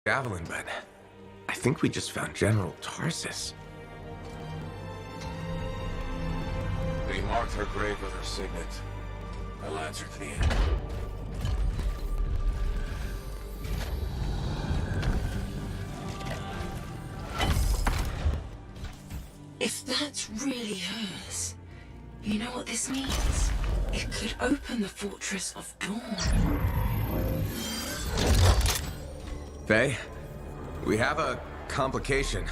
javelin, but I think we just found General Tarsus. They marked her grave with her signet. I'll answer to the end. If that's really hers, you know what this means? It could open the Fortress of Dawn. Faye, we have a complication.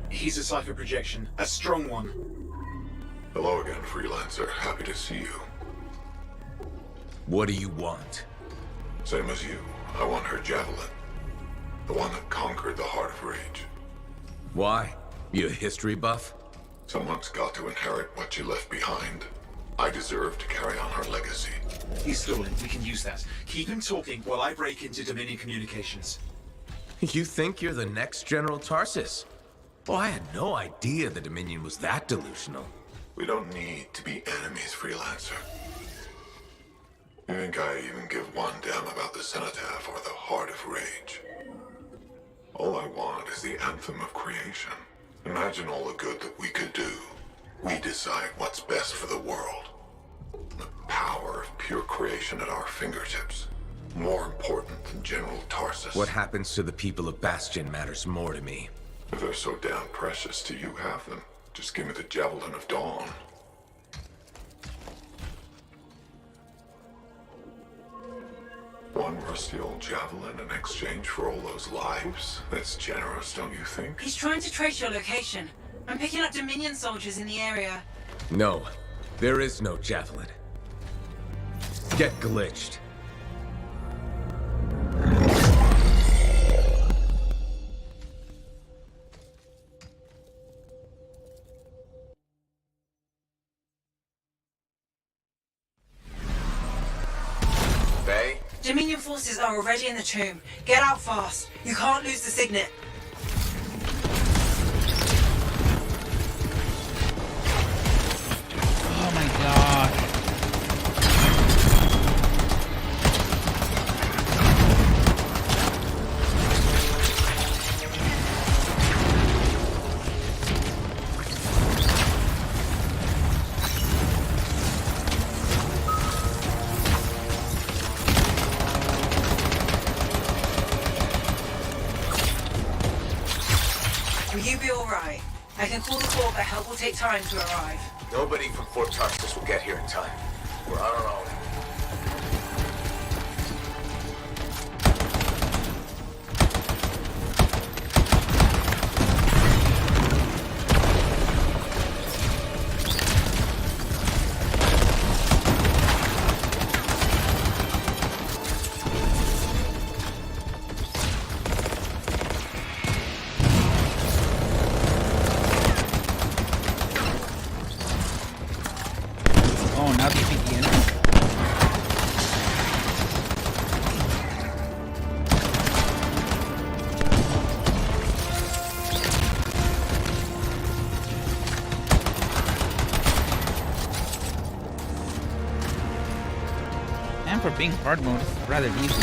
He's a cipher projection, a strong one. Hello again, Freelancer. Happy to see you. What do you want? Same as you. I want her javelin. The one that conquered the Heart of Rage. Why? You a history buff? Someone's got to inherit what she left behind. I deserve to carry on her legacy. He's stalling. We can use that. Keep him talking while I break into Dominion communications. You think you're the next General Tarsus? Oh, I had no idea the Dominion was that delusional. We don't need to be enemies, Freelancer. You think I even give one damn about the Cenotaph or the Heart of Rage? All I want is the Anthem of Creation. Imagine all the good that we could do. We decide what's best for the world. The power of pure creation at our fingertips. More important than General Tarsus. What happens to the people of Bastion matters more to me. If they're so damn precious to you, have them. Just give me the Javelin of Dawn. One rusty old javelin in exchange for all those lives? That's generous, don't you think? He's trying to trace your location. I'm picking up Dominion soldiers in the area. No, there is no javelin. Get glitched. Faye? Dominion forces are already in the tomb. Get out fast. You can't lose the signet. Oh my god. Will you be alright? I can call the corps, but help will take time to arrive. Nobody from Fort Tarsus will get here in time. We're on our own. Oh, now they think the enemy. And for being hard mode, it's rather easy.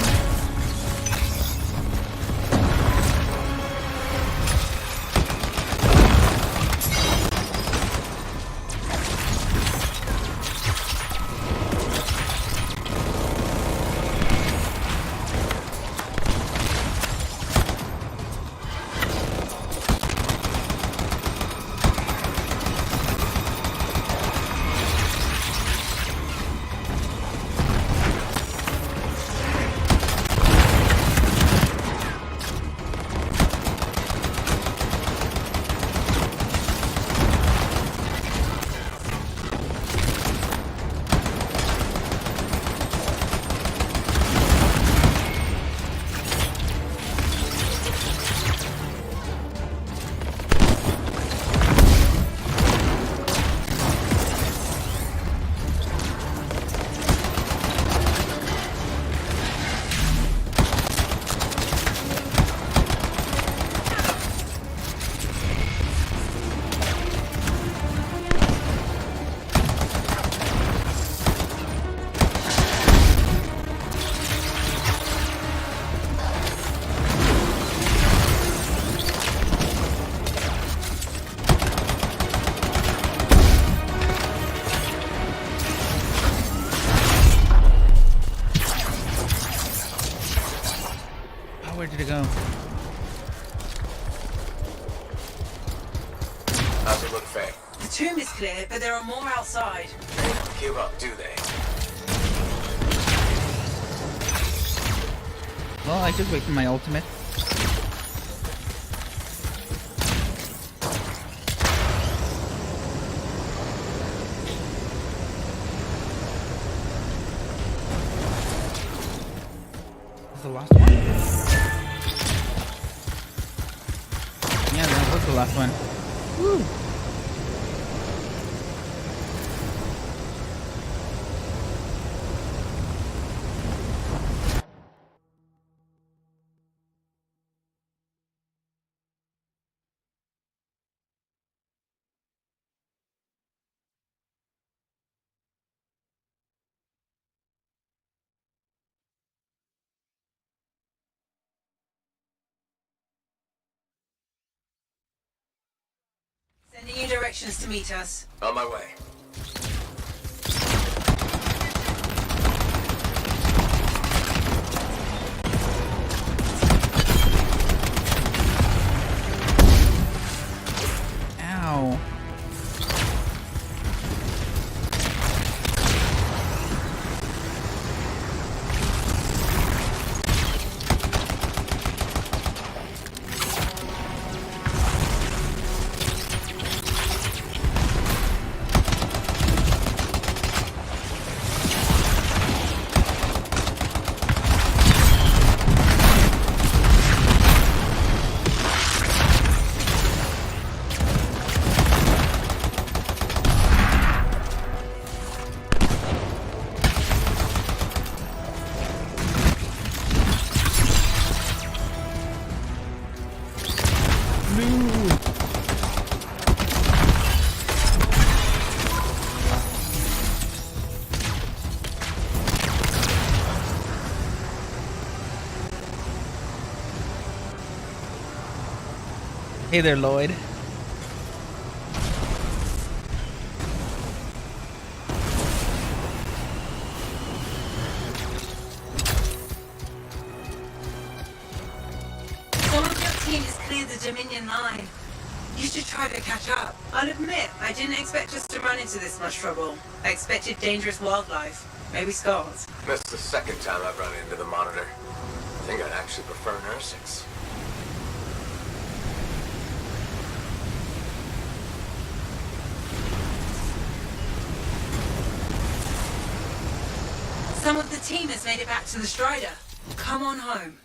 no. How's it look, Faye? The tomb is clear, but there are more outside. They don't give up, do they? Well, I just wait for my ultimate. Is the last one? Yeah, that was the last one. Woo! Sending you directions to meet us. On my way. Ow. Hey there, Lloyd. Some of your team has cleared the Dominion line. You should try to catch up. I'll admit, I didn't expect us to run into this much trouble. I expected dangerous wildlife. Maybe scars. That's the second time I've run into the Monitor. I think I'd actually prefer nursings. Some of the team has made it back to the Strider. Come on home.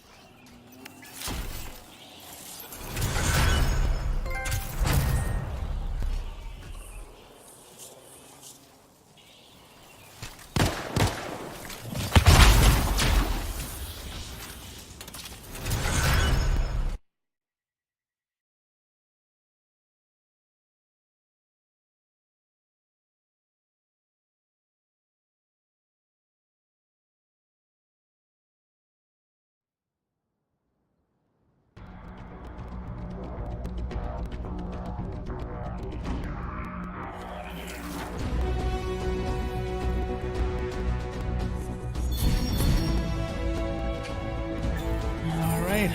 All right.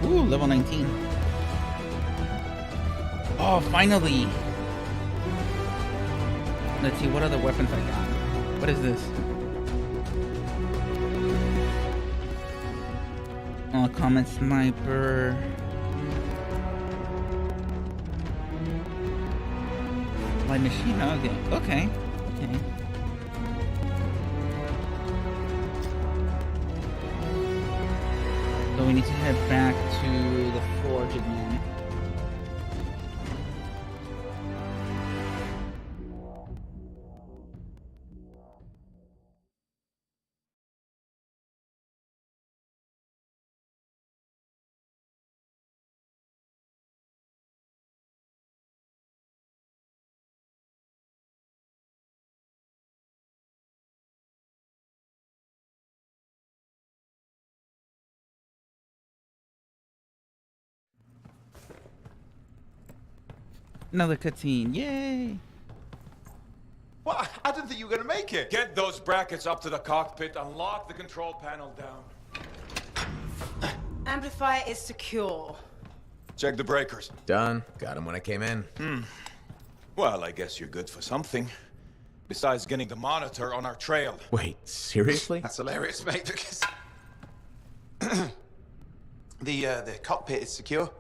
Ooh, level 19. Oh, finally. Let's see what other weapons I got. What is this? Oh, Comet Sniper. Light machine. Okay. Okay. Okay. So we need to head back to the forge again. Another cutscene. Yay! What? I didn't think you were gonna make it. Get those brackets up to the cockpit and lock the control panel down. Amplifier is secure. Check the breakers. Done. Got him when I came in. Well, I guess you're good for something. Besides getting the monitor on our trail. Wait, seriously? That's hilarious, mate, because... the cockpit is secure.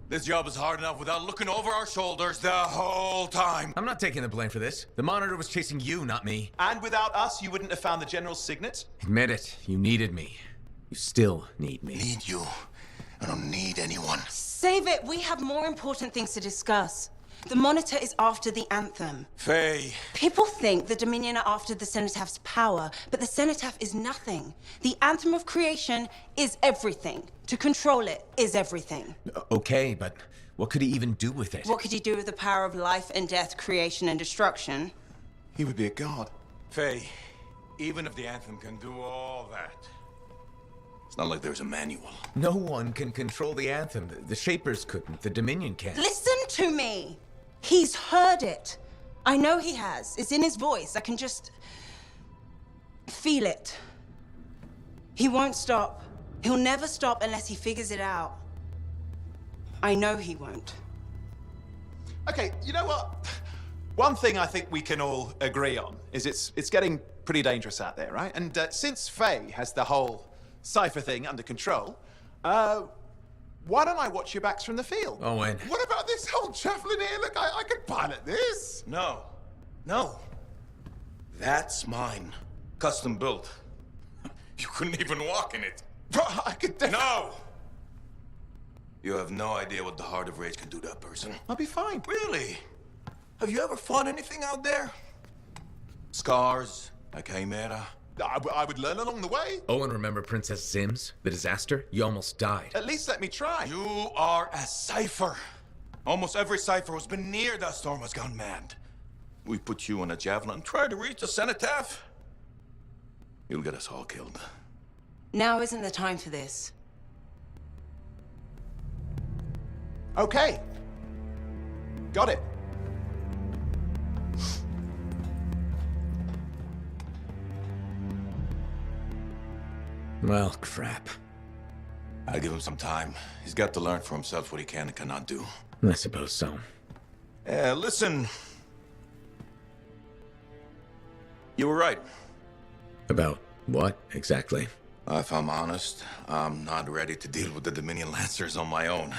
This job is hard enough without looking over our shoulders the whole time. I'm not taking the blame for this. The monitor was chasing you, not me. And without us, you wouldn't have found the General's signet? Admit it. You needed me. You still need me. Need you. I don't need anyone. Save it. We have more important things to discuss. The Monitor is after the Anthem. Faye. People think the Dominion are after the Cenotaph power, but the Cenotaph is nothing. The Anthem of creation is everything. To control it is everything. Okay, but what could he even do with it? What could he do with the power of life and death, creation and destruction? He would be a god. Faye, even if the Anthem can do all that, it's not like there's a manual. No one can control the Anthem. The Shapers couldn't. The Dominion can't. Listen to me! He's heard it. I know he has. It's in his voice. I can just feel it. He won't stop. He'll never stop unless he figures it out. I know he won't. Okay, you know what? One thing I think we can all agree on is it's getting pretty dangerous out there, right? And since Faye has the whole cipher thing under control, why don't I watch your backs from the field? Owen. What about this whole javelin here? Look, I could pilot this. No. No. That's mine. Custom built. You couldn't even walk in it. But I could definitely... No! You have no idea what the Heart of Rage can do to a person. I'll be fine. Really? Have you ever fought anything out there? Scars, a chimera. I would learn along the way. Owen, remember Princess Sims? The disaster? You almost died. At least let me try. You are a cipher. Almost every cipher who's been near that storm has gone mad. We put you on a javelin and try to reach the cenotaph. You'll get us all killed. Now isn't the time for this. Okay. Got it. Well, crap. I'll give him some time. He's got to learn for himself what he can and cannot do. I suppose so. Listen. You were right. About what, exactly? If I'm honest, I'm not ready to deal with the Dominion Lancers on my own.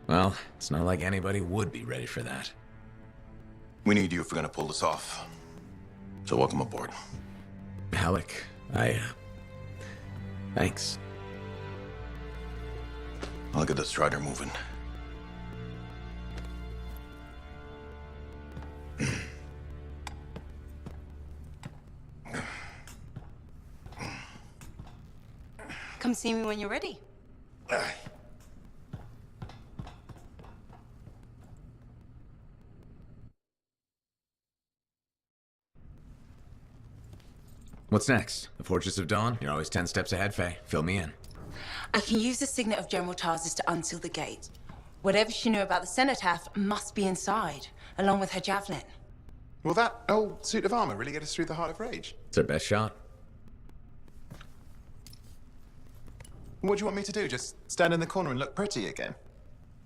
Well, it's not like anybody would be ready for that. We need you if we're gonna pull this off. So welcome aboard. Alec, thanks. I'll get the Strider moving. Come see me when you're ready. What's next? The Fortress of Dawn? You're always 10 steps ahead, Faye. Fill me in. I can use the signet of General Tarsis to unseal the gate. Whatever she knew about the Cenotaph must be inside, along with her javelin. Will that old suit of armor really get us through the Heart of Rage? It's our best shot. What do you want me to do? Just stand in the corner and look pretty again?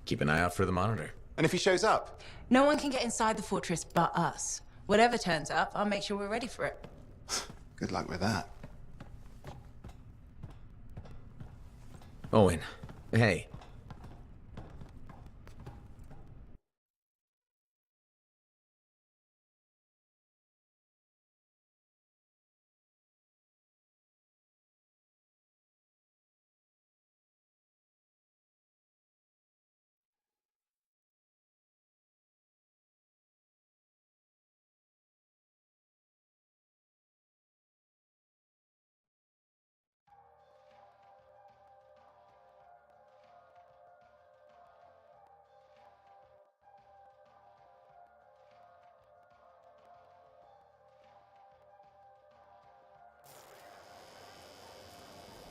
Keep an eye out for the monitor. And if he shows up? No one can get inside the fortress but us. Whatever turns up, I'll make sure we're ready for it. Good luck with that. Owen, hey.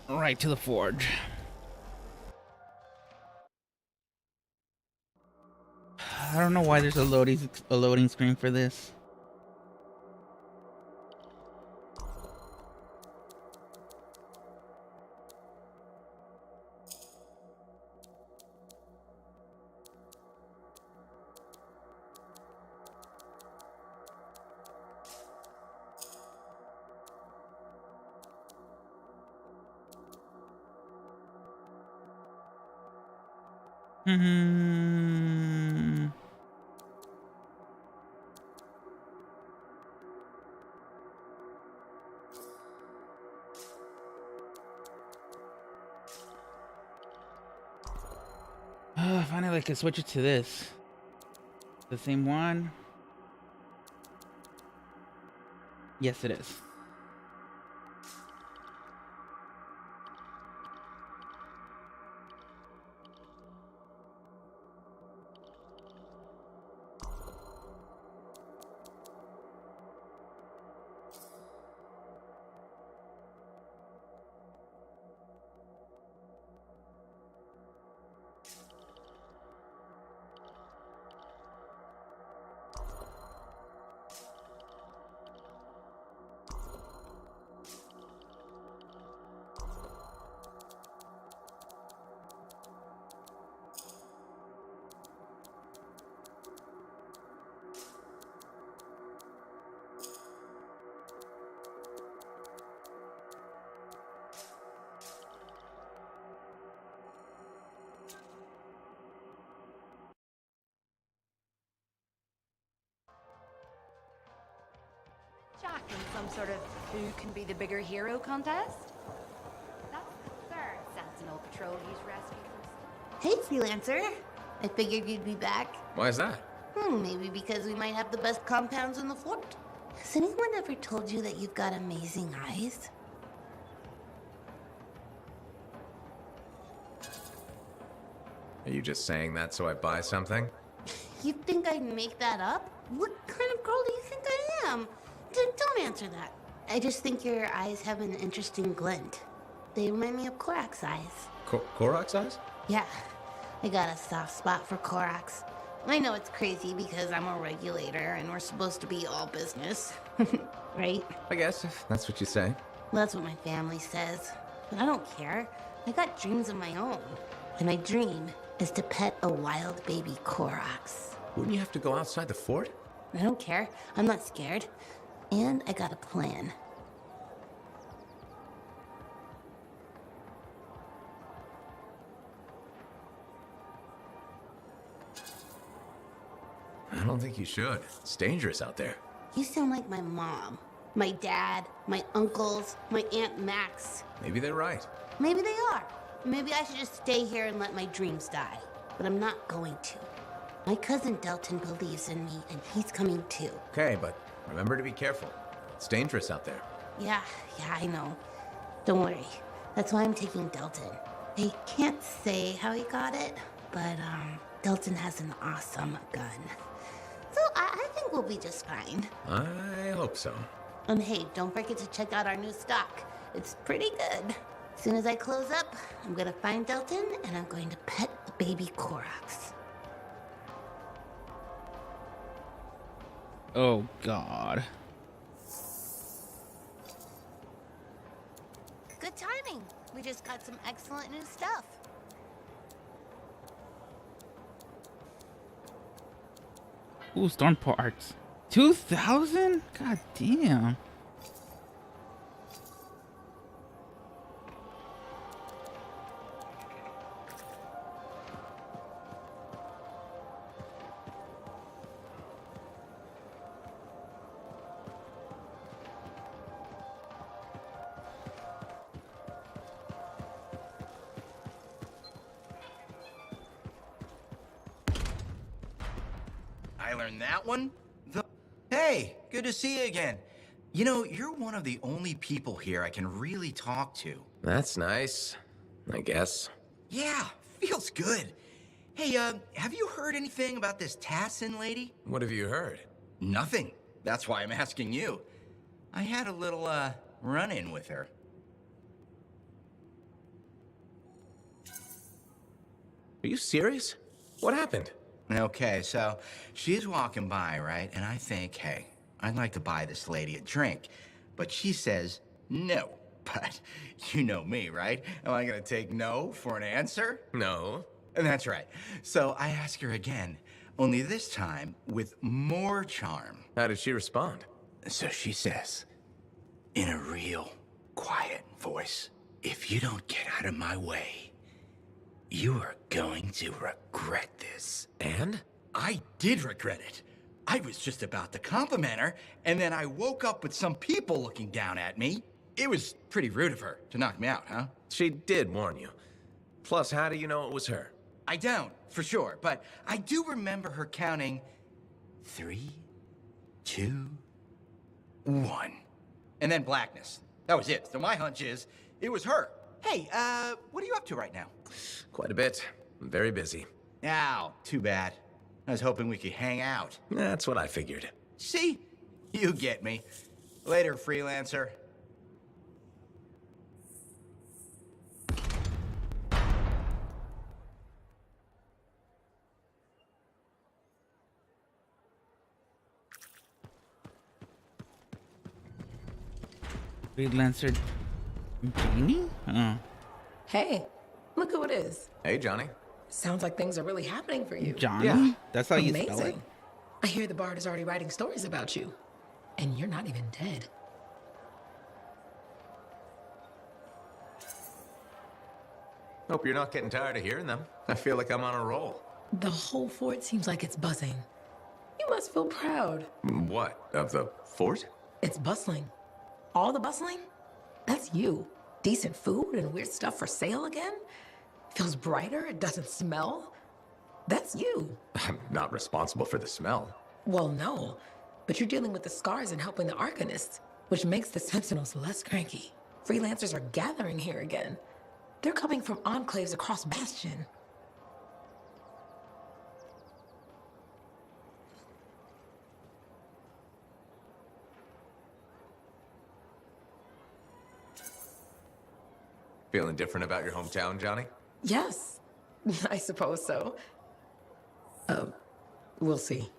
Right to the forge. I don't know why there's a loading screen for this. Finally, I can switch it to this. The same one? Yes, it is. Jack in some sort of who can be the bigger hero contest? That's the third Sentinel patrol he's rescued from. Hey, freelancer. I figured you'd be back. Why is that? Maybe because we might have the best compounds in the fort. Has anyone ever told you that you've got amazing eyes? Are you just saying that so I buy something? You think I'd make that up? What kind of girl do you think I am? Don't answer that. I just think your eyes have an interesting glint. They remind me of Korak's eyes. Korak's eyes? Yeah, I got a soft spot for Korak's. I know it's crazy because I'm a regulator and we're supposed to be all business. Right? I guess, if that's what you say. That's what my family says. But I don't care. I got dreams of my own. And my dream is to pet a wild baby Korax. Wouldn't you have to go outside the fort? I don't care. I'm not scared. And I got a plan. I don't think you should. It's dangerous out there. You sound like my mom, my dad, my uncles, my Aunt Max. Maybe they're right. Maybe they are. Maybe I should just stay here and let my dreams die. But I'm not going to. My cousin Delton believes in me, and he's coming too. Okay, but remember to be careful. It's dangerous out there. Yeah, I know. Don't worry. That's why I'm taking Delton. I can't say how he got it, but Delton has an awesome gun. So I think we'll be just fine. I hope so. And hey, don't forget to check out our new stock. It's pretty good. As soon as I close up, I'm gonna find Delton and I'm going to pet the baby Korax. Oh, God. Good timing. We just got some excellent new stuff. Ooh, storm parts. 2,000? God damn. I learned that one. Hey, good to see you again. You know, you're one of the only people here I can really talk to. That's nice, I guess. Yeah, feels good. Hey, have you heard anything about this Tassin lady? What have you heard? Nothing. That's why I'm asking you. I had a little, run-in with her. Are you serious? What happened? Okay, so she's walking by, right? And I think, hey, I'd like to buy this lady a drink. But she says no. But you know me, right? Am I gonna take no for an answer? No. And that's right. So I ask her again, only this time with more charm. How did she respond? So she says, in a real quiet voice, if you don't get out of my way, you are going to regret this. And? I did regret it. I was just about to compliment her, and then I woke up with some people looking down at me. It was pretty rude of her to knock me out, huh? She did warn you. Plus, how do you know it was her? I don't, for sure, but I do remember her counting 3, 2, 1. And then blackness. That was it. So my hunch is, it was her. Hey, what are you up to right now? Quite a bit. I'm very busy. Ow, too bad. I was hoping we could hang out. That's what I figured. See? You get me. Later, freelancer. Freelancer Janie? Oh. Hey, look who it is. Hey, Johnny. Sounds like things are really happening for you. Johnny? Yeah. That's how you spell it? Amazing. I hear the Bard is already writing stories about you. And you're not even dead. Hope you're not getting tired of hearing them. I feel like I'm on a roll. The whole fort seems like it's buzzing. You must feel proud. What? Of the fort? It's bustling. All the bustling? That's you. Decent food and weird stuff for sale again? Feels brighter, it doesn't smell. That's you. I'm not responsible for the smell. Well, no. But you're dealing with the scars and helping the Arcanists, which makes the Sentinels less cranky. Freelancers are gathering here again. They're coming from enclaves across Bastion. Feeling different about your hometown, Johnny? Yes, I suppose so. We'll see.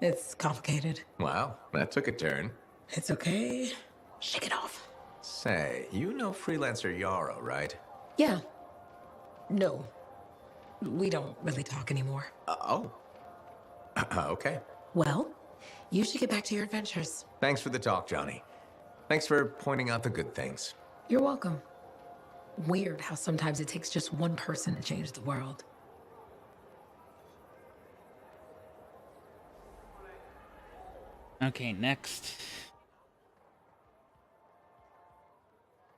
It's complicated. Wow, that took a turn. It's okay. Shake it off. Say, you know Freelancer Yarrow, right? Yeah. No. We don't really talk anymore. Okay. Well, you should get back to your adventures. Thanks for the talk, Johnny. Thanks for pointing out the good things. You're welcome. Weird how sometimes it takes just one person to change the world. Okay, next.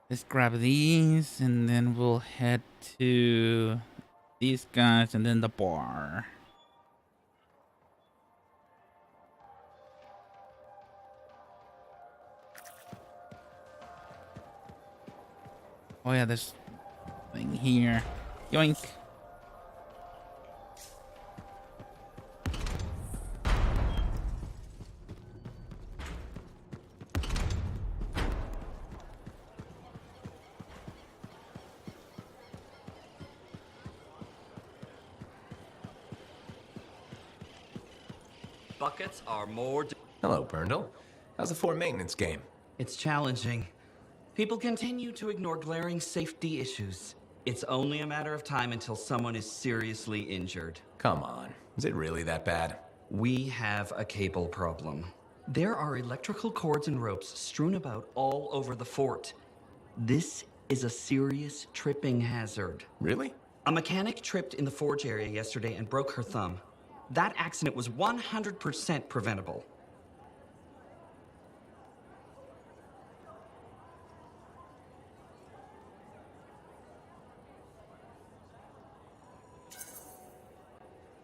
Let's grab these and then we'll head to these guys and then the bar. Oh yeah, this thing here. Yoink. Buckets are more... Hello, Burndle. How's the fort maintenance game? It's challenging. People continue to ignore glaring safety issues. It's only a matter of time until someone is seriously injured. Come on. Is it really that bad? We have a cable problem. There are electrical cords and ropes strewn about all over the fort. This is a serious tripping hazard. Really? A mechanic tripped in the forge area yesterday and broke her thumb. That accident was 100% preventable.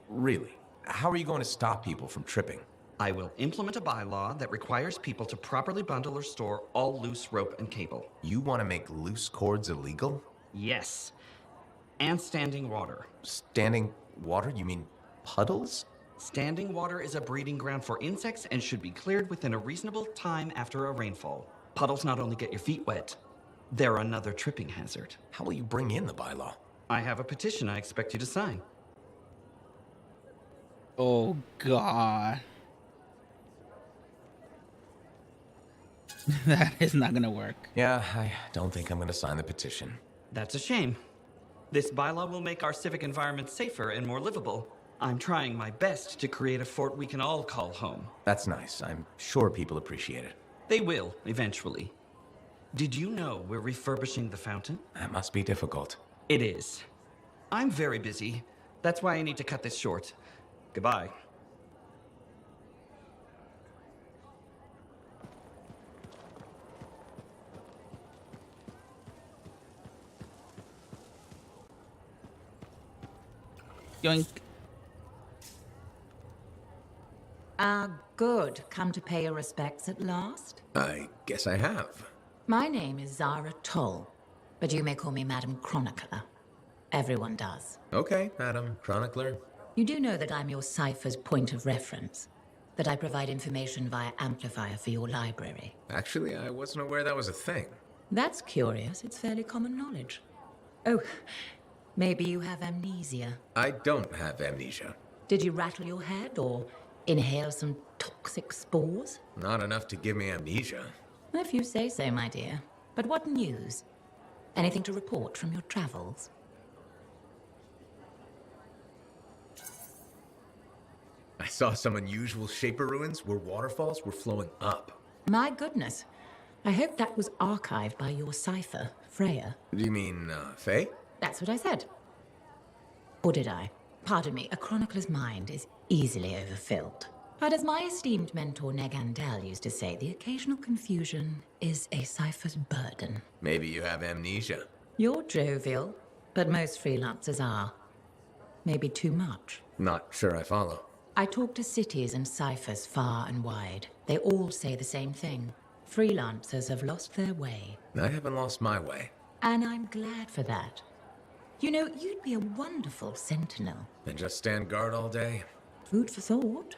Really? How are you going to stop people from tripping? I will implement a bylaw that requires people to properly bundle or store all loose rope and cable. You want to make loose cords illegal? Yes. And standing water. Standing water? You mean puddles? Standing water is a breeding ground for insects and should be cleared within a reasonable time after a rainfall. Puddles not only get your feet wet, they're another tripping hazard. How will you bring in the bylaw? I have a petition I expect you to sign. Oh, God. That is not gonna work. Yeah, I don't think I'm gonna sign the petition. That's a shame. This bylaw will make our civic environment safer and more livable. I'm trying my best to create a fort we can all call home. That's nice. I'm sure people appreciate it. They will, eventually. Did you know we're refurbishing the fountain? That must be difficult. It is. I'm very busy. That's why I need to cut this short. Goodbye. Yoink. Good. Come to pay your respects at last? I guess I have. My name is Zara Toll, but you may call me Madam Chronicler. Everyone does. Okay, Madam Chronicler. You do know that I'm your cipher's point of reference, that I provide information via amplifier for your library. Actually, I wasn't aware that was a thing. That's curious. It's fairly common knowledge. Oh, maybe you have amnesia. I don't have amnesia. Did you rattle your head or inhale some toxic spores? Not enough to give me amnesia. If you say so, my dear. But what news? Anything to report from your travels? I saw some unusual shaper ruins where waterfalls were flowing up. My goodness. I hope that was archived by your cipher, Freya. Do you mean, Faye? That's what I said. Or did I? Pardon me, a chronicler's mind is easily overfilled. But as my esteemed mentor Negandel used to say, the occasional confusion is a cipher's burden. Maybe you have amnesia. You're jovial, but most freelancers are. Maybe too much. Not sure I follow. I talk to cities and ciphers far and wide. They all say the same thing. Freelancers have lost their way. I haven't lost my way. And I'm glad for that. You know, you'd be a wonderful sentinel. And just stand guard all day? Food for thought.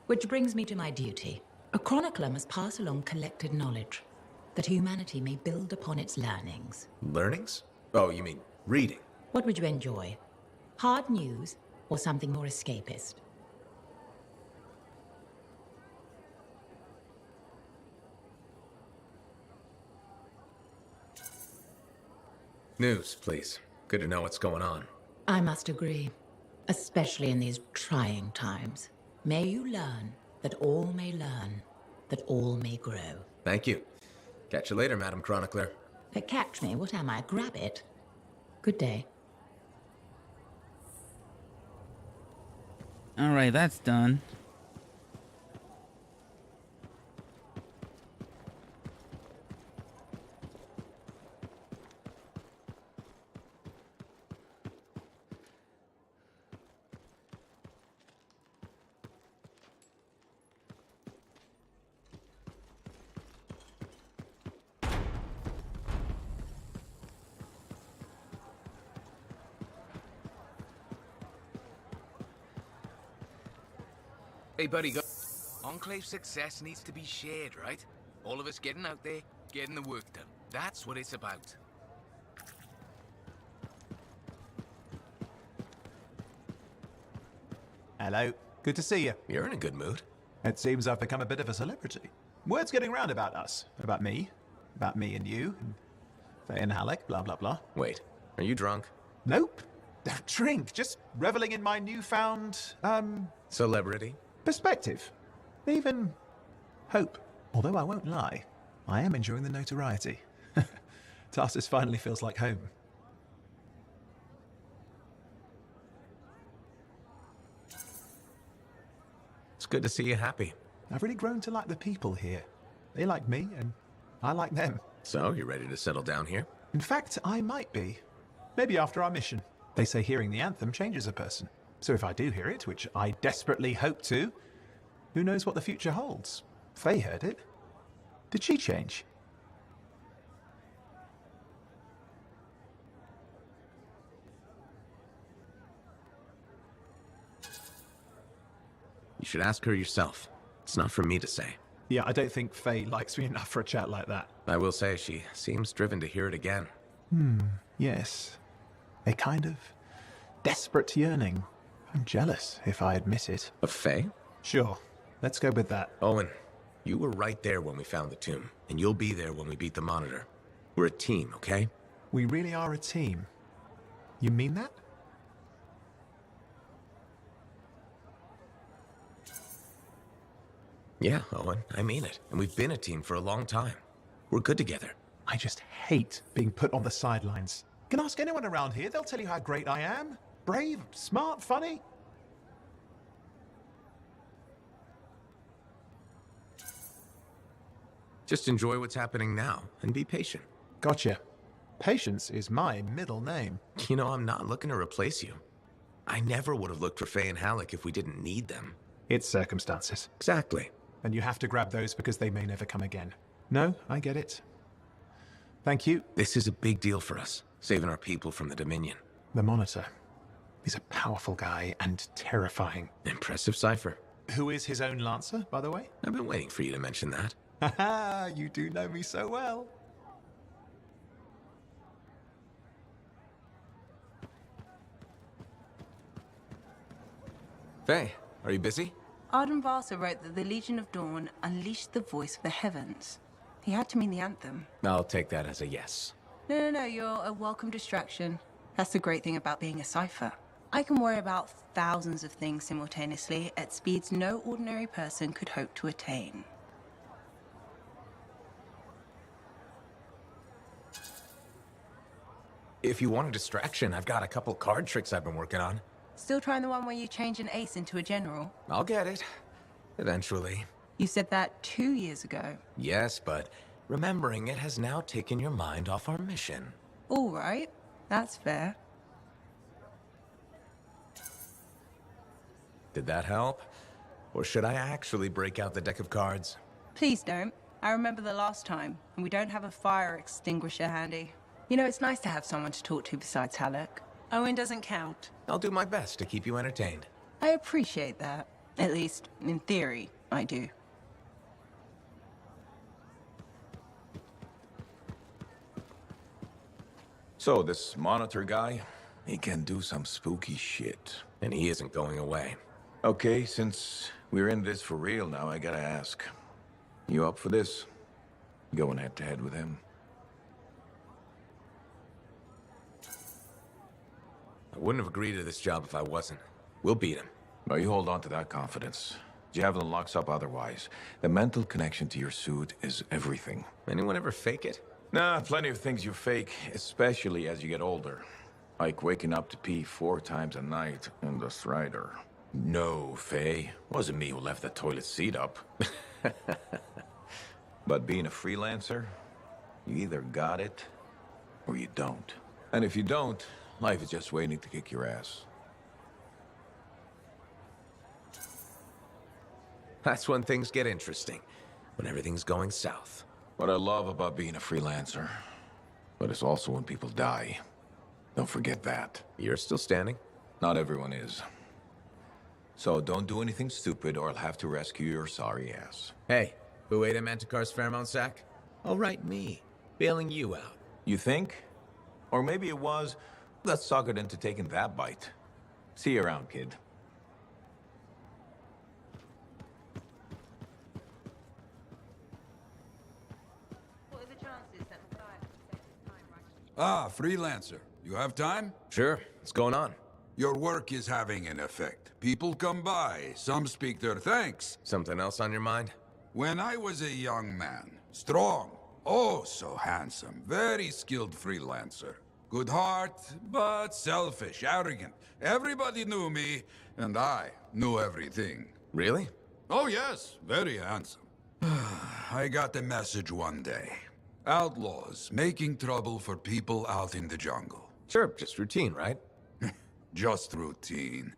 Which brings me to my duty. A chronicler must pass along collected knowledge, that humanity may build upon its learnings. Learnings? Oh, you mean reading? What would you enjoy? Hard news or something more escapist? News, please. Good to know what's going on. I must agree, especially in these trying times. May you learn that all may learn, that all may grow. Thank you. Catch you later, Madam Chronicler. Catch me, what am I, grab it? Good day. Alright, that's done. Hey, buddy, go. Enclave success needs to be shared, right? All of us getting out there, getting the work done. That's what it's about. Hello. Good to see you. You're in a good mood. It seems I've become a bit of a celebrity. Word's getting round about us. About me and you, and Faye and Halleck, blah, blah, blah. Wait, are you drunk? Nope. Don't drink. Just reveling in my newfound, Celebrity? perspective. Even hope. Although I won't lie, I am enjoying the notoriety. Tarsus finally feels like home. It's good to see you happy. I've really grown to like the people here. They like me, and I like them. So, you ready to settle down here? In fact, I might be. Maybe after our mission. They say hearing the anthem changes a person. So if I do hear it, which I desperately hope to, who knows what the future holds? Faye heard it. Did she change? You should ask her yourself. It's not for me to say. Yeah, I don't think Faye likes me enough for a chat like that. I will say she seems driven to hear it again. Yes. A kind of desperate yearning. I'm jealous, if I admit it. Of Faye? Sure. Let's go with that. Owen, you were right there when we found the tomb, and you'll be there when we beat the Monitor. We're a team, okay? We really are a team. You mean that? Yeah, Owen, I mean it. And we've been a team for a long time. We're good together. I just hate being put on the sidelines. You can ask anyone around here, they'll tell you how great I am. Brave, smart, funny. Just enjoy what's happening now, and be patient. Gotcha. Patience is my middle name. You know, I'm not looking to replace you. I never would have looked for Faye and Halleck if we didn't need them. It's circumstances. Exactly. And you have to grab those because they may never come again. No, I get it. Thank you. This is a big deal for us, saving our people from the Dominion. The Monitor. He's a powerful guy and terrifying. Impressive cipher. Who is his own Lancer, by the way? I've been waiting for you to mention that. Haha, you do know me so well. Faye, are you busy? Arden Varsa wrote that the Legion of Dawn unleashed the voice of the heavens. He had to mean the Anthem. I'll take that as a yes. No, you're a welcome distraction. That's the great thing about being a cipher. I can worry about thousands of things simultaneously at speeds no ordinary person could hope to attain. If you want a distraction, I've got a couple card tricks I've been working on. Still trying the one where you change an ace into a general? I'll get it. Eventually. You said that 2 years ago. Yes, but remembering it has now taken your mind off our mission. All right. That's fair. Did that help? Or should I actually break out the deck of cards? Please don't. I remember the last time, and we don't have a fire extinguisher handy. You know, it's nice to have someone to talk to besides Halleck. Owen doesn't count. I'll do my best to keep you entertained. I appreciate that. At least, in theory, I do. So, this Monitor guy, he can do some spooky shit. And he isn't going away. Okay, since we're in this for real now, I gotta ask. You up for this? Going head-to-head with him? I wouldn't have agreed to this job if I wasn't. We'll beat him. Well, you hold on to that confidence. Javelin locks up otherwise. The mental connection to your suit is everything. Anyone ever fake it? Nah, plenty of things you fake, especially as you get older. Like waking up to pee 4 times a night in the Strider. No, Faye. Wasn't me who left the toilet seat up. But being a freelancer, you either got it or you don't. And if you don't, life is just waiting to kick your ass. That's when things get interesting. When everything's going south. What I love about being a freelancer, but it's also when people die. Don't forget that. You're still standing? Not everyone is. So don't do anything stupid or I'll have to rescue your sorry ass. Hey, who ate a Manticar's pheromone sack? Oh, right, me. Bailing you out. You think? Or maybe it was that suckered into taking that bite. See you around, kid. Ah, freelancer. You have time? Sure. What's going on? Your work is having an effect. People come by, some speak their thanks. Something else on your mind? When I was a young man, strong, oh so handsome, very skilled freelancer. Good heart, but selfish, arrogant. Everybody knew me, and I knew everything. Really? Oh yes, very handsome. I got a message one day. Outlaws making trouble for people out in the jungle. Sure, just routine, right? Just routine.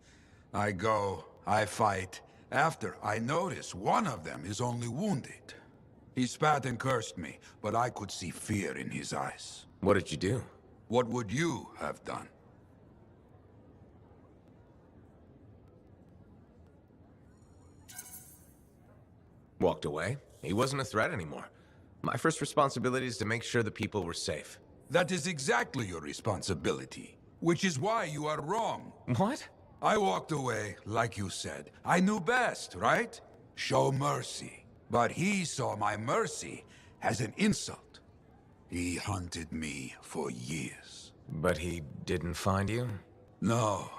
I go, I fight. After, I notice one of them is only wounded. He spat and cursed me, but I could see fear in his eyes. What did you do? What would you have done? Walked away. He wasn't a threat anymore. My first responsibility is to make sure the people were safe. That is exactly your responsibility, which is why you are wrong. What? I walked away, like you said. I knew best, right? Show mercy. But he saw my mercy as an insult. He hunted me for years. But he didn't find you? No.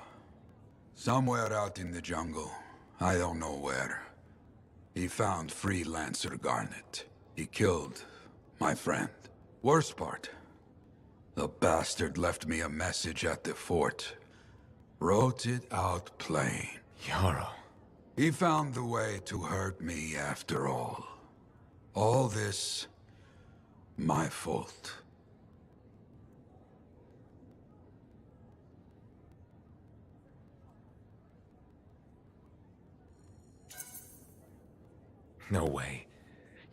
Somewhere out in the jungle. I don't know where. He found Freelancer Garnet. He killed my friend. Worst part, the bastard left me a message at the fort. Wrote it out plain. Yarrow. He found the way to hurt me after all. All this, my fault. No way.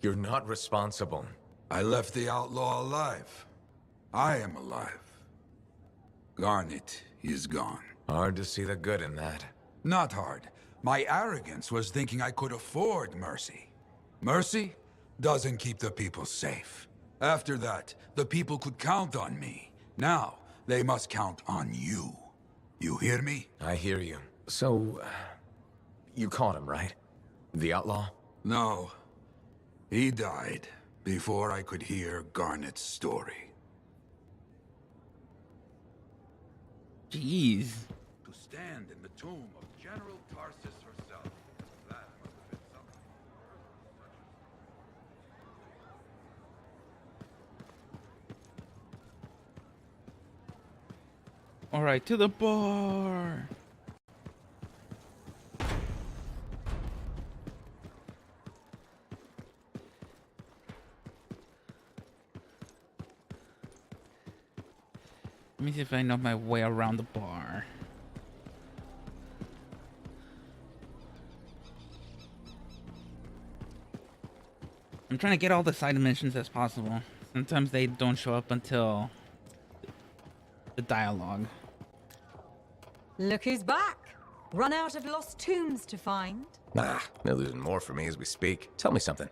You're not responsible. I left the outlaw alive. I am alive. Garnet is gone. Hard to see the good in that. Not hard. My arrogance was thinking I could afford mercy. Mercy doesn't keep the people safe. After that, the people could count on me. Now, they must count on you. You hear me? I hear you. So, you caught him, right? The outlaw? No. He died before I could hear Garnet's story. Jeez. To stand in the tomb of General Tarsus herself. That must have been something. All right, to the bar. Let me see if I know my way around the bar. I'm trying to get all the side missions as possible. Sometimes they don't show up until the dialogue. Look who's back! Run out of lost tombs to find. Nah, they're losing more for me as we speak. Tell me something.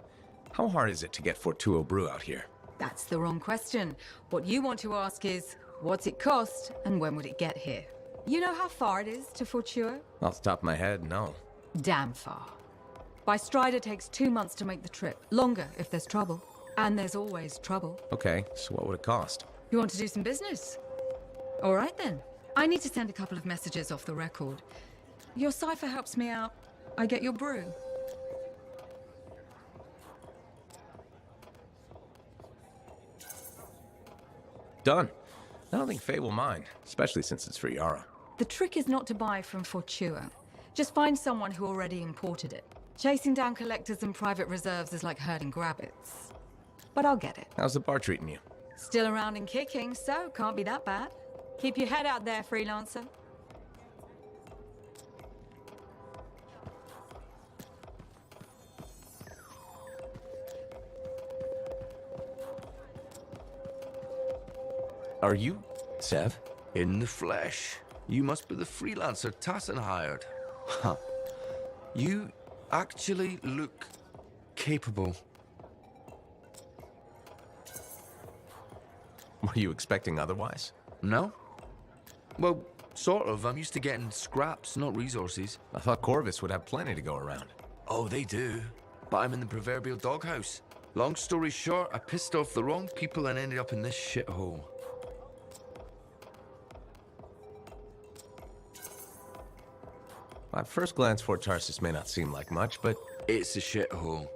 How hard is it to get Fortuo Brew out here? That's the wrong question. What you want to ask is, what's it cost and when would it get here? You know how far it is to Fortuo? Off the top of my head, no. Damn far. By Strider takes 2 months to make the trip. Longer if there's trouble. And there's always trouble. Okay, so what would it cost? You want to do some business? All right then. I need to send a couple of messages off the record. Your cipher helps me out. I get your brew. Done. I don't think Faye will mind, especially since it's for Yara. The trick is not to buy from Fortuo. Just find someone who already imported it. Chasing down collectors and private reserves is like herding rabbits. But I'll get it. How's the bar treating you? Still around and kicking, so can't be that bad. Keep your head out there, freelancer. Are you Sev? In the flesh. You must be the freelancer Tassin hired. Huh. You actually look capable. Were you expecting otherwise? No. Well, sort of. I'm used to getting scraps, not resources. I thought Corvus would have plenty to go around. Oh, they do. But I'm in the proverbial doghouse. Long story short, I pissed off the wrong people and ended up in this shithole. At first glance, Fort Tarsus may not seem like much, but... It's a shithole.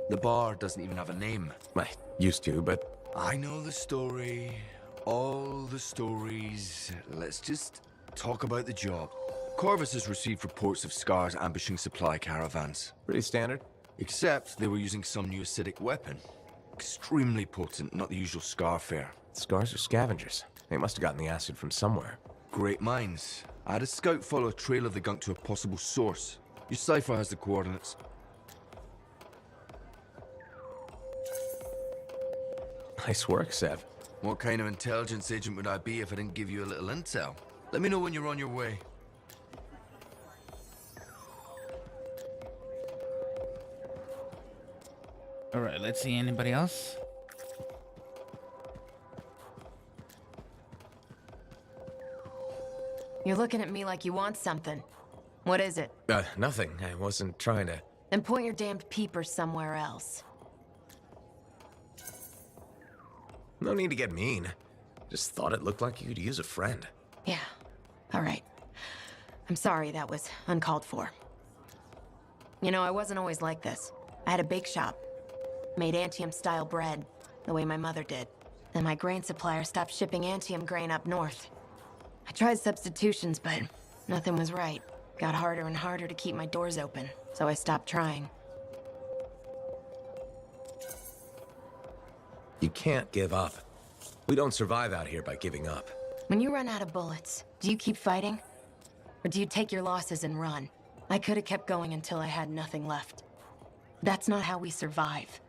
The bar doesn't even have a name. I used to, but... I know the story. All the stories. Let's just talk about the job. Corvus has received reports of Scars ambushing supply caravans. Pretty standard. Except they were using some new acidic weapon. Extremely potent, not the usual Scar fare. Scars are scavengers. They must have gotten the acid from somewhere. Great minds. I had a scout follow a trail of the gunk to a possible source. Your cipher has the coordinates. Nice work, Sev. What kind of intelligence agent would I be if I didn't give you a little intel? Let me know when you're on your way. All right, let's see. Anybody else? You're looking at me like you want something. What is it? Nothing. I wasn't trying to... Then point your damned peepers somewhere else. No need to get mean. Just thought it looked like you could use a friend. Yeah. All right. I'm sorry that was uncalled for. You know, I wasn't always like this. I had a bake shop. Made Anthem-style bread, the way my mother did. Then my grain supplier stopped shipping Anthem grain up north. I tried substitutions, but nothing was right. Got harder and harder to keep my doors open, so I stopped trying. You can't give up. We don't survive out here by giving up. When you run out of bullets, do you keep fighting? Or do you take your losses and run? I could have kept going until I had nothing left. That's not how we survive.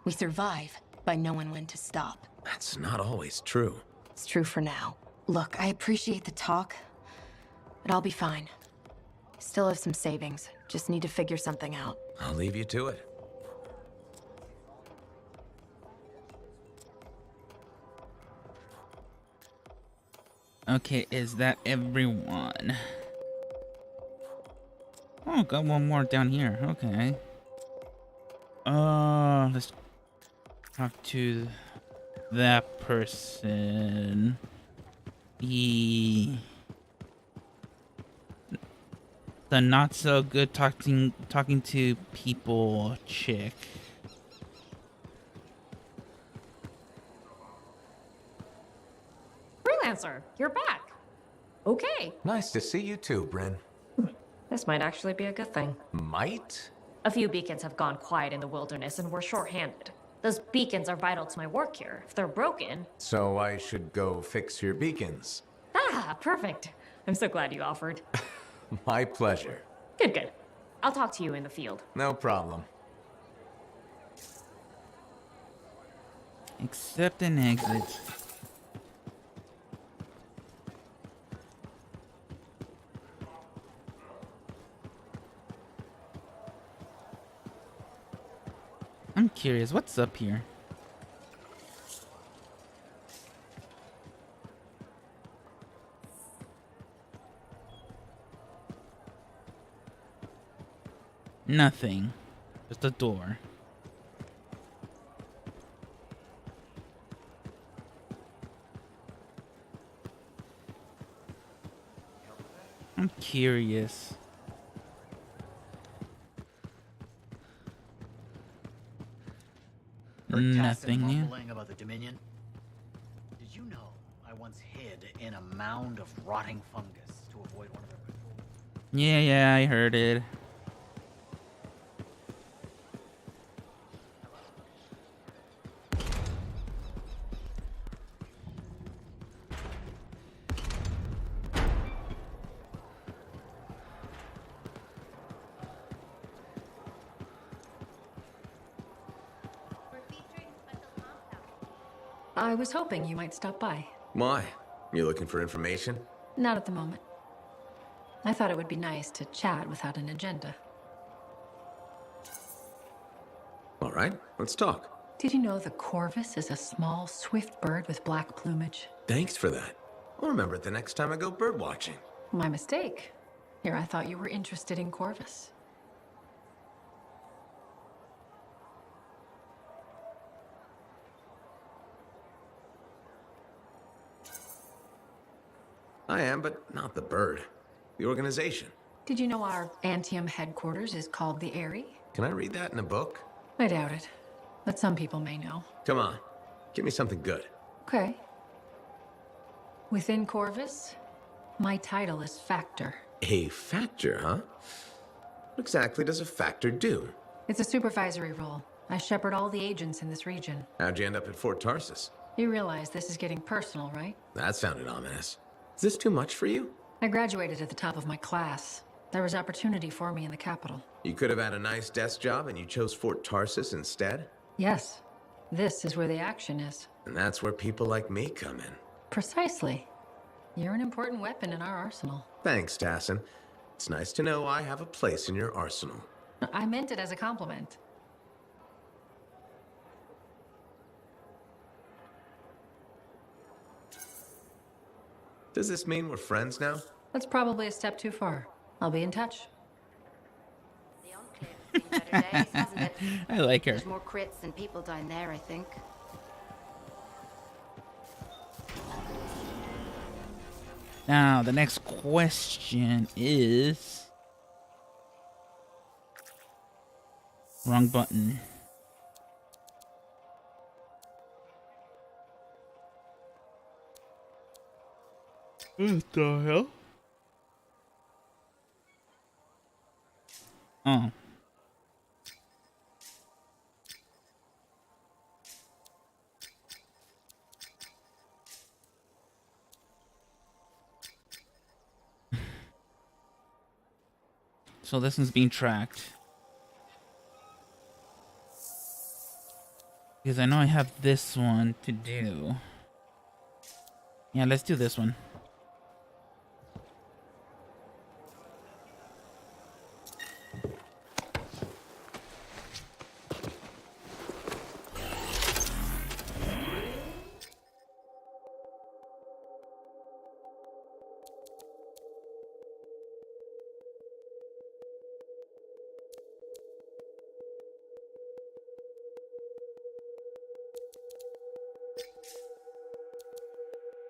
We survive by knowing when to stop. That's not always true. It's true for now. Look, I appreciate the talk, but I'll be fine. Still have some savings. Just need to figure something out. I'll leave you to it. Okay, is that everyone? Oh, got one more down here. Okay. Let's talk to that person. The not so good talking to people chick. Freelancer, you're back. Okay. Nice to see you too, Bryn. This might actually be a good thing. Might? A few beacons have gone quiet in the wilderness and we're short-handed. Those beacons are vital to my work here. If they're broken... So I should go fix your beacons. Ah, perfect. I'm so glad you offered. My pleasure. Good, good. I'll talk to you in the field. No problem. Accept and exit. I'm curious, what's up here? Nothing. Just a door. I'm curious. Nothing new. Mumbling about the Dominion. Did you know I once hid in a mound of rotting fungus to avoid one of their patrols? Yeah, I heard it. I was hoping you might stop by. Why? You looking for information? Not at the moment. I thought it would be nice to chat without an agenda. All right, let's talk. Did you know the corvus is a small, swift bird with black plumage? Thanks for that. I'll remember it the next time I go bird watching. My mistake. Here, I thought you were interested in corvus. I am, but not the bird. The organization. Did you know our Anthem headquarters is called the Eyrie? Can I read that in a book? I doubt it, but some people may know. Come on, give me something good. Okay. Within Corvus, my title is Factor. A factor, huh? What exactly does a factor do? It's a supervisory role. I shepherd all the agents in this region. How'd you end up at Fort Tarsus? You realize this is getting personal, right? That sounded ominous. Is this too much for you? I graduated at the top of my class. There was opportunity for me in the capital. You could have had a nice desk job and you chose Fort Tarsus instead? Yes. This is where the action is. And that's where people like me come in. Precisely. You're an important weapon in our arsenal. Thanks, Tassin. It's nice to know I have a place in your arsenal. I meant it as a compliment. Does this mean we're friends now? That's probably a step too far. I'll be in touch. I like her. There's more crits than people down there, I think. Now, the next question is... Wrong button. What the hell? Oh. So this one's being tracked. Because I know I have this one to do. Yeah, let's do this one.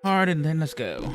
Hard, and then let's go.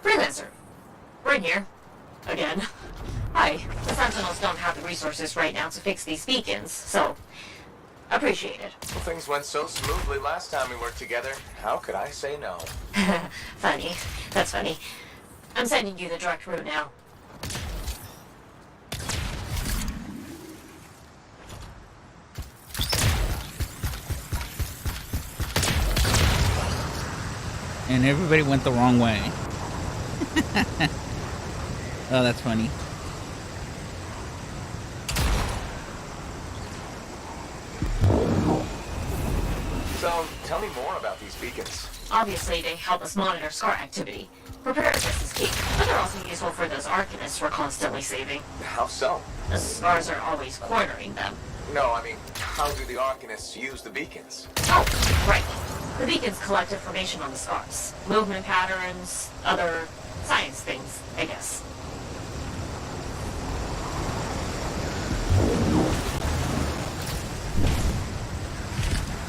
Freelancer, we're in here. Again. Hi. The Sentinels don't have the resources right now to fix these beacons, so appreciate it. Well, things went so smoothly last time we worked together. How could I say no? Funny. That's funny. I'm sending you the direct route now. And everybody went the wrong way. Oh, that's funny. So, tell me more about these beacons. Obviously, they help us monitor scar activity. Preparedness is key, but they're also useful for those arcanists we're constantly saving. How so? The scars are always cornering them. No, I mean, how do the Arcanists use the beacons? Oh, right. The beacons collect information on the scars. Movement patterns, other science things, I guess.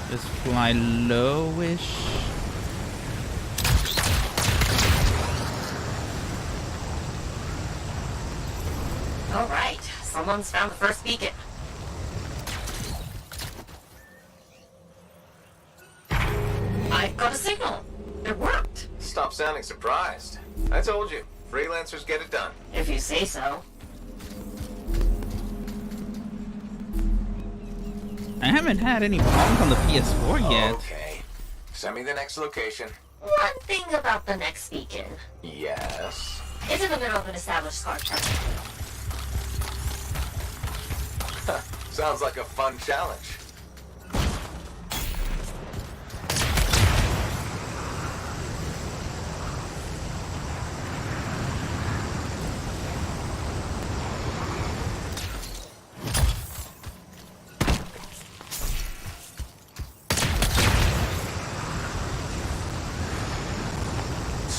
Just fly lowish. All right, someone's found the first beacon. I got a signal. It worked. Stop sounding surprised. I told you, freelancers get it done. If you say so. I haven't had any problems on the PS4 yet. Okay. Send me the next location. One thing about the next beacon. Yes. It's in the middle of an established scar chapter. Sounds like a fun challenge.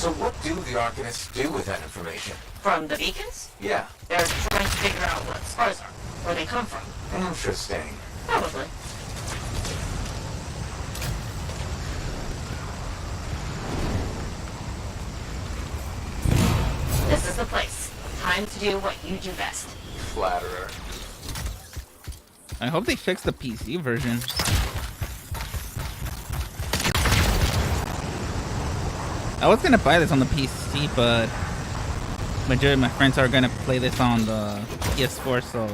So what do the Arcanists do with that information? From the beacons? Yeah. They're trying to figure out what scars are, where they come from. Interesting. Probably. This is the place. Time to do what you do best. Flatterer. I hope they fix the PC version. I was gonna buy this on the PC, but majority of my friends are gonna play this on the PS4, so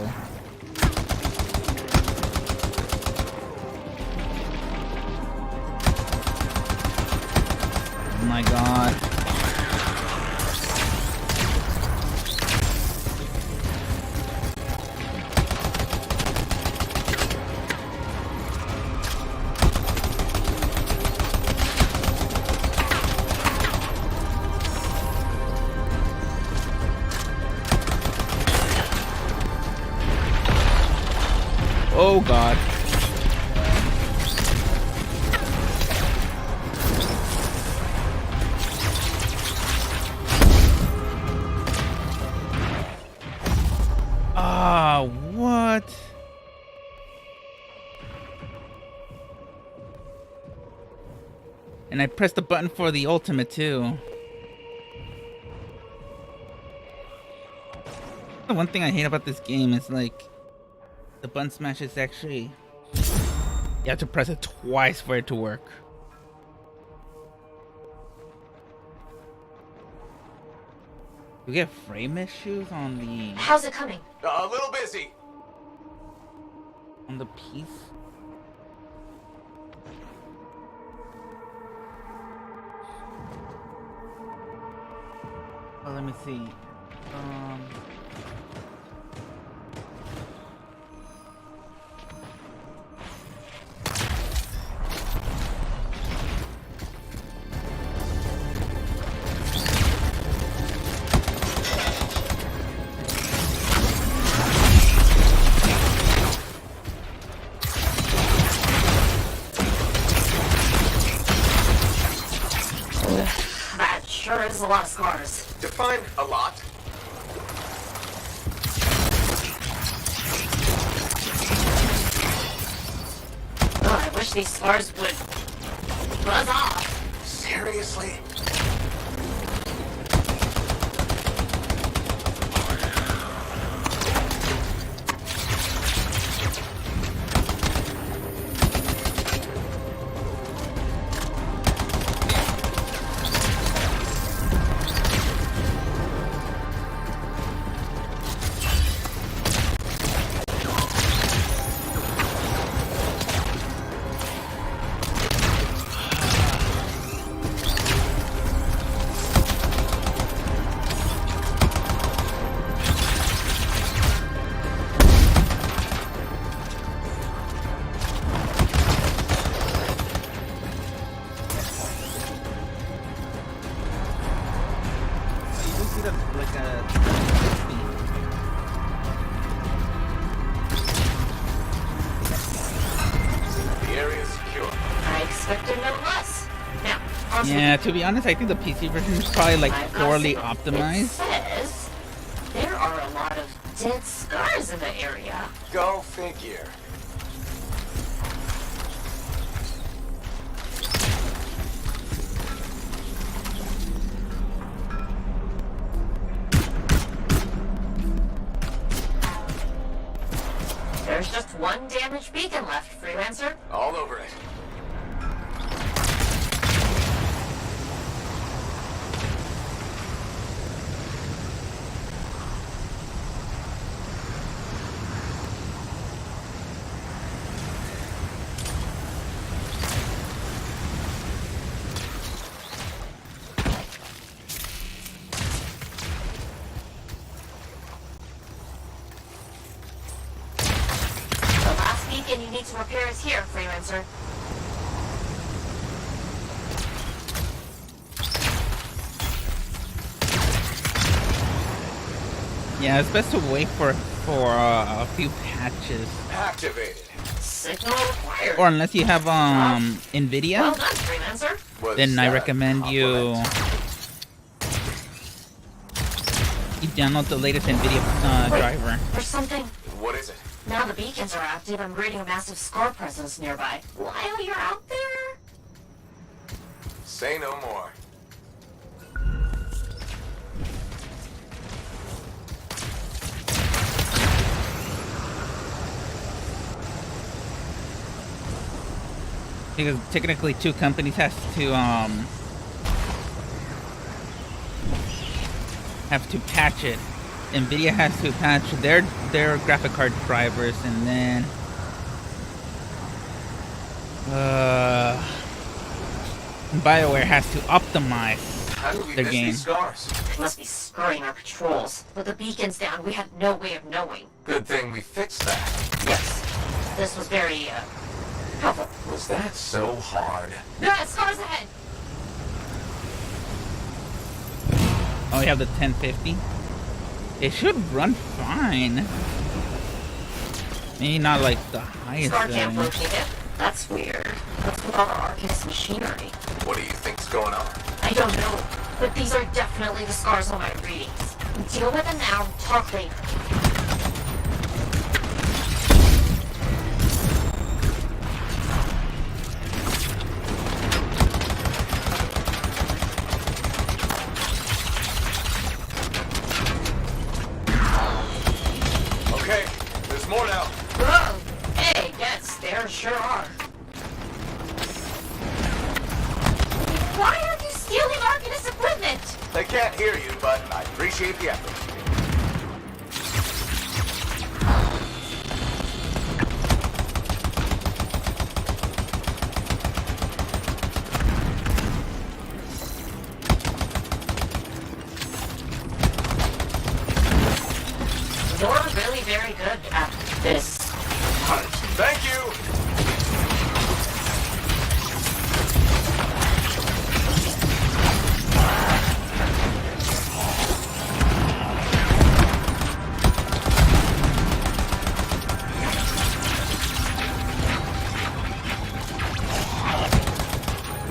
oh my god. Oh god. Ah, what? And I pressed the button for the ultimate too. The one thing I hate about this game is like the button smash is actually, you have to press it twice for it to work. Do we get frame issues on the... How's it coming? A little busy. On the piece? Oh, let me see. That sure is a lot of scars. Define a lot. Oh, I wish these scars would buzz off. Seriously? Yeah, to be honest, I think the PC version is probably like poorly optimized. Says there are a lot of dead scars in the area. Go figure. There's just one damaged beacon left, Freelancer. All over it. And you need to repair is here, Freelancer. Yeah, it's best to wait for a few patches. Activated. Signal required. Or unless you have NVIDIA, well done, Freelancer. then I recommend you you download the latest NVIDIA driver. There's something. What is it? Now the beacons are active, I'm reading a massive scar presence nearby. While you're out there? Say no more. Because technically 2 companies have to patch it. NVIDIA has to patch their graphic card drivers, and then BioWare has to optimize their game. These scars? They must be scurrying our patrols. With the beacons down, we had no way of knowing. Good thing we fixed that. Yes. This was very, helpful. Was that so hard? Yeah, scars ahead! Oh, we have the 1050. It should run fine. Maybe not like the highest Scar can't setting. locate it. That's weird. What's with all the Arcanist machinery? What do you think's going on? I don't know, but these are definitely the scars on my readings. Deal with them now, talk later. Okay, there's more now. Whoa! Hey, yes, there sure are. Why are you stealing Arcanist equipment? They can't hear you, but I appreciate the effort. You're really very good at this. Thank you!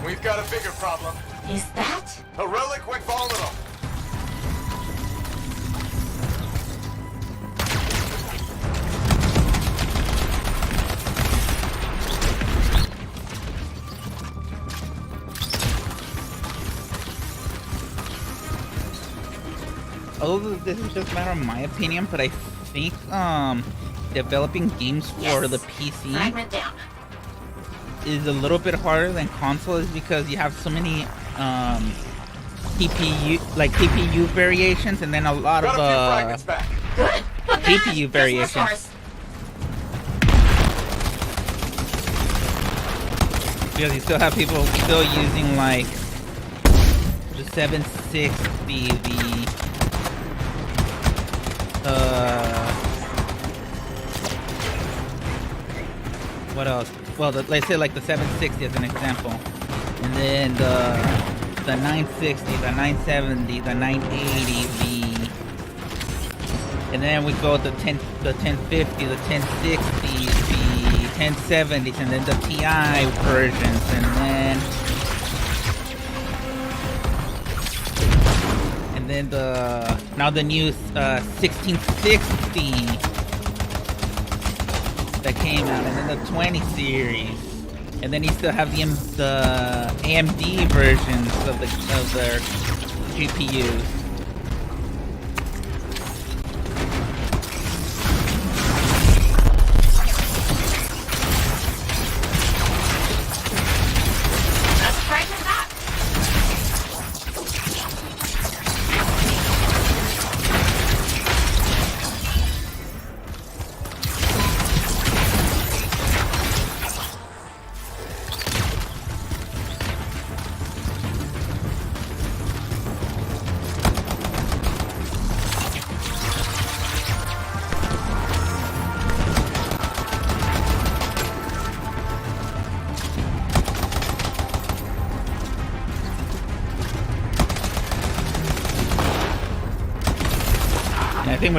We've got a bigger problem. Is that? A relic went volatile. Although this is just a matter of my opinion, but I think developing games for the PC Fragment down. is a little bit harder than console, is because you have so many CPU variations, and then a lot of GPU variations. Because you still have people still using like the 760, what else? Well, let's say like the 760 as an example, and then the 960, the 970, the 980, and then we go the 1050, the 1060, the 1070s, and then the TI versions, and then now the new 1660 that came out, and then the 20 series, and then you still have the AMD versions of their GPUs. I think we're